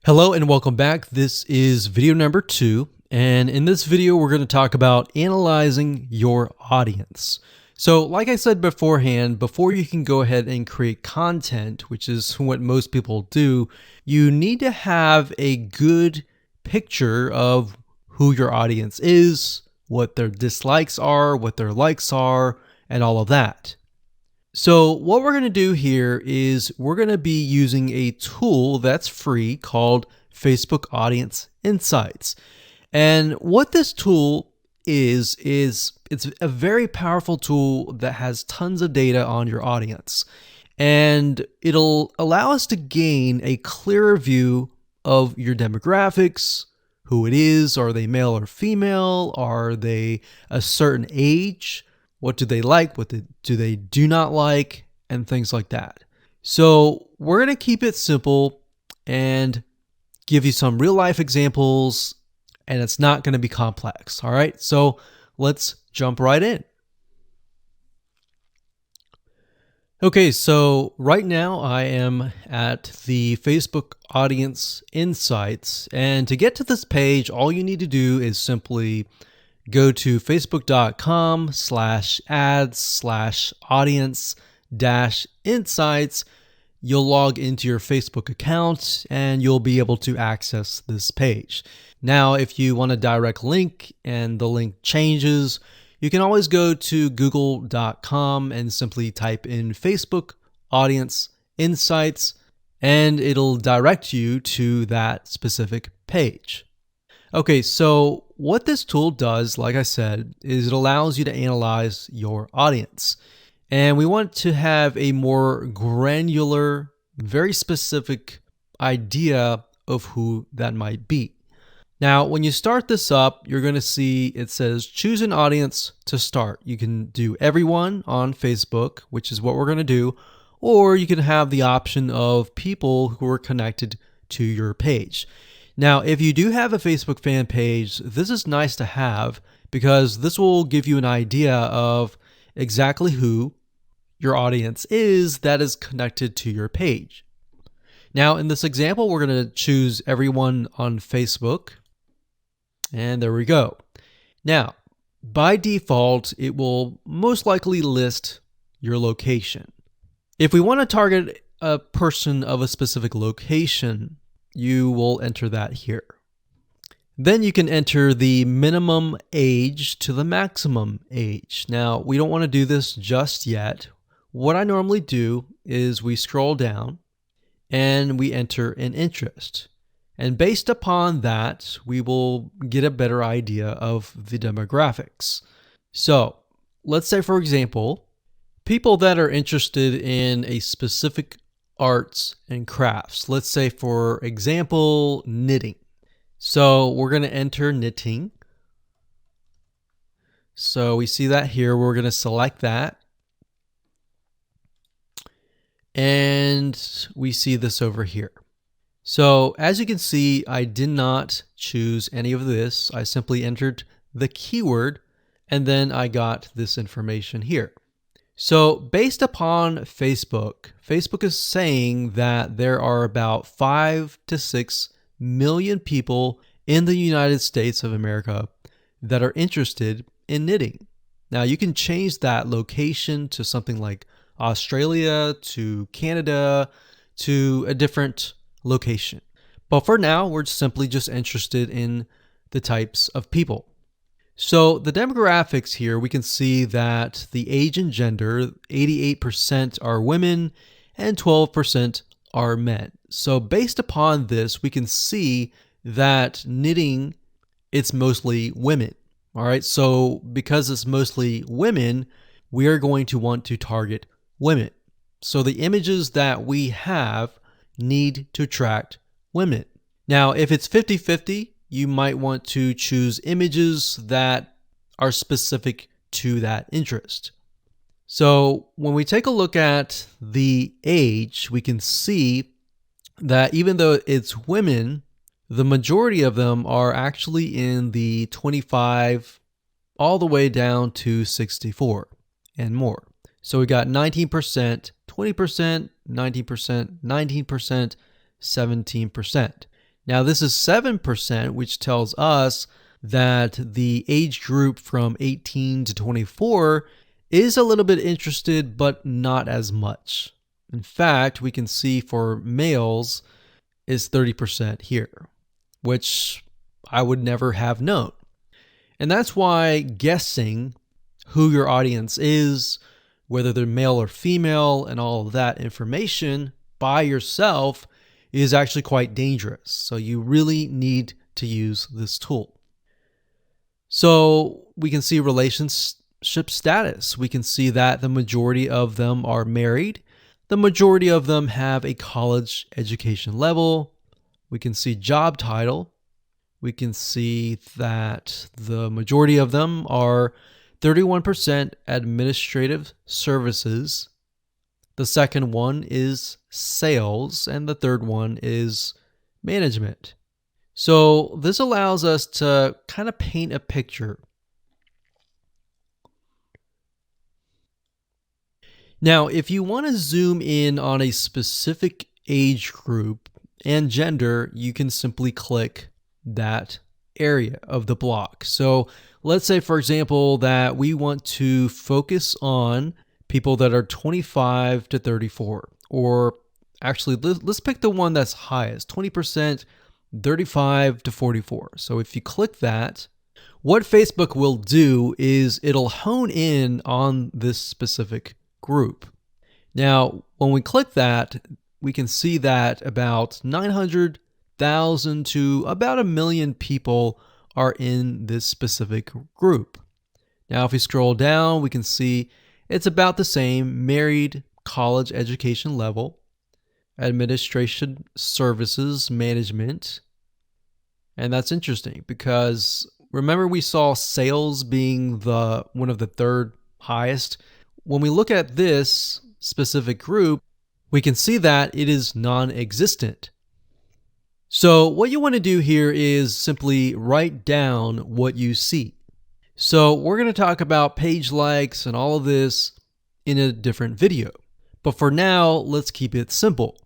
Hello and welcome back. This is video number 2, and in this video we're going to talk about analyzing your audience. So like I said beforehand, before you can go ahead and create content, which is what most people do, you need to have a good picture of who your audience is, what their dislikes are, what their likes are, and all of that. So what we're going to do here is we're going to be using a tool that's free called Facebook Audience Insights. And what this tool is it's a very powerful tool that has tons of data on your audience. And it'll allow us to gain a clearer view of your demographics, who it is, are they male or female, are they a certain age, what do they like, what do they do not like, and things like that. So we're going to keep it simple and give you some real life examples, and it's not going to be complex. All right, so let's jump right in. Okay, so right now I am at the Facebook Audience Insights, and to get to this page, all you need to do is simply go to facebook.com/ads/audience-insights. You'll log into your Facebook account and you'll be able to access this page. Now, if you want a direct link and the link changes, you can always go to google.com and simply type in Facebook Audience Insights, and it'll direct you to that specific page. Okay, so what this tool does, like I said, is it allows you to analyze your audience. And we want to have a more granular, very specific idea of who that might be. Now, when you start this up, you're going to see it says choose an audience to start. You can do everyone on Facebook, which is what we're going to do, or you can have the option of people who are connected to your page. Now, if you do have a Facebook fan page, this is nice to have because this will give you an idea of exactly who your audience is that is connected to your page. Now, in this example, we're going to choose everyone on Facebook, and there we go. Now, by default, it will most likely list your location. If we want to target a person of a specific location, you will enter that here. Then you can enter the minimum age to the maximum age. Now, we don't want to do this just yet. What I normally do is we scroll down and we enter an interest. And based upon that, we will get a better idea of the demographics. So let's say, for example, people that are interested in a specific arts and crafts. Let's say, for example, knitting. So we're going to enter knitting. So we see that here. We're going to select that. And we see this over here. So as you can see, I did not choose any of this. I simply entered the keyword and then I got this information here. So based upon Facebook is saying that there are about 5 to 6 million people in the United States of America that are interested in knitting. Now you can change that location to something like Australia, to Canada, to a different location. But for now, we're simply just interested in the types of people. So the demographics here, we can see that the age and gender, 88% are women and 12% are men. So based upon this, we can see that knitting, it's mostly women. All right, so because it's mostly women, we are going to want to target women. So the images that we have need to attract women. Now, if it's 50-50, you might want to choose images that are specific to that interest. So when we take a look at the age, we can see that even though it's women, the majority of them are actually in the 25 all the way down to 64 and more. So we got 19%, 20%, 19%, 19%, 17%. Now, this is 7%, which tells us that the age group from 18 to 24 is a little bit interested, but not as much. In fact, we can see for males is 30% here, which I would never have known. And that's why guessing who your audience is, whether they're male or female, and all of that information by yourself is actually quite dangerous. So you really need to use this tool. So we can see relationship status. We can see that the majority of them are married. The majority of them have a college education level. We can see job title. We can see that the majority of them are 31% administrative services. The second one is sales, and the third one is management. So this allows us to kind of paint a picture. Now, if you want to zoom in on a specific age group and gender, you can simply click that area of the block. So let's say, for example, that we want to focus on people that are 25 to 34, or actually let's pick the one that's highest, 20%, 35 to 44. So if you click that, what Facebook will do is it'll hone in on this specific group. Now, when we click that, we can see that about 900,000 to about 1 million people are in this specific group. Now, if we scroll down, we can see it's about the same: married, college education level, administration services, management. And that's interesting because remember we saw sales being one of the third highest. When we look at this specific group, we can see that it is non-existent. So what you want to do here is simply write down what you see. So we're going to talk about page likes and all of this in a different video. But for now, let's keep it simple.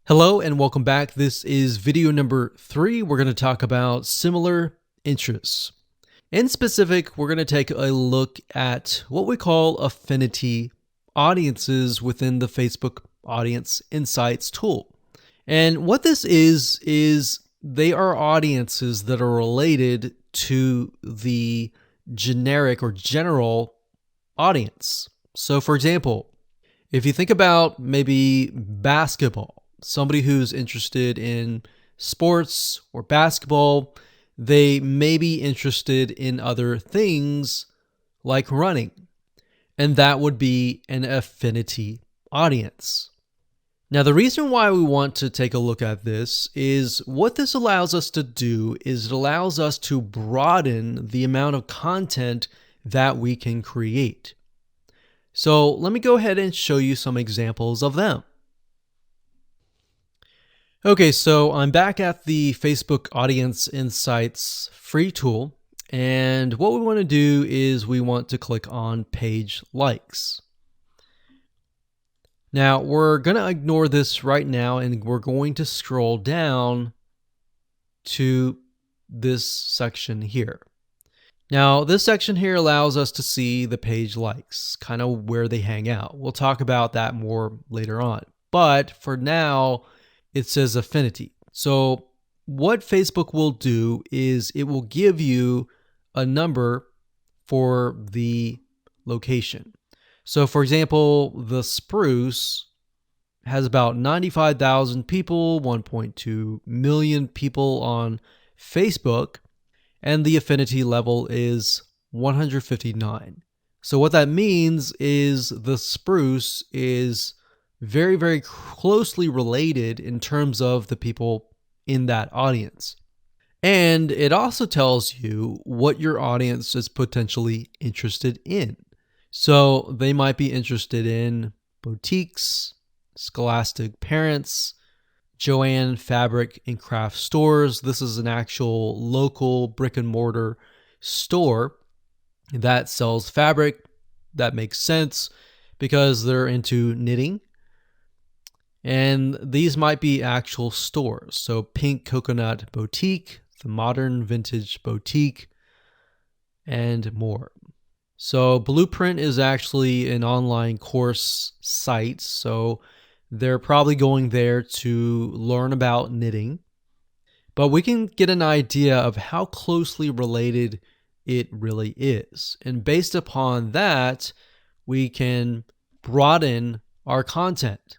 Hello and welcome back. This is video number 3. We're going to talk about similar interests. In specific, we're going to take a look at what we call affinity audiences within the Facebook Audience Insights tool. And what this is they are audiences that are related to the generic or general audience. So for example, if you think about maybe basketball, somebody who's interested in sports or basketball, they may be interested in other things like running, and that would be an affinity audience. Now, the reason why we want to take a look at this is what this allows us to do is it allows us to broaden the amount of content that we can create. So let me go ahead and show you some examples of them. Okay, so I'm back at the Facebook Audience Insights free tool, and what we want to do is we want to click on page likes. Now, we're going to ignore this right now, and we're going to scroll down to this section here. Now, this section here allows us to see the page likes, kind of where they hang out. We'll talk about that more later on. But for now, it says affinity. So what Facebook will do is it will give you a number for the location. So for example, the Spruce has about 95,000 people, 1.2 million people on Facebook, and the affinity level is 159. So what that means is the Spruce is very, very closely related in terms of the people in that audience. And it also tells you what your audience is potentially interested in. So they might be interested in boutiques, Scholastic Parents, Joann Fabric and Craft Stores. This is an actual local brick and mortar store that sells fabric. That makes sense because they're into knitting. And these might be actual stores. So Pink Coconut Boutique, the Modern Vintage Boutique, and more. So Blueprint is actually an online course site. So they're probably going there to learn about knitting. But we can get an idea of how closely related it really is. And based upon that, we can broaden our content.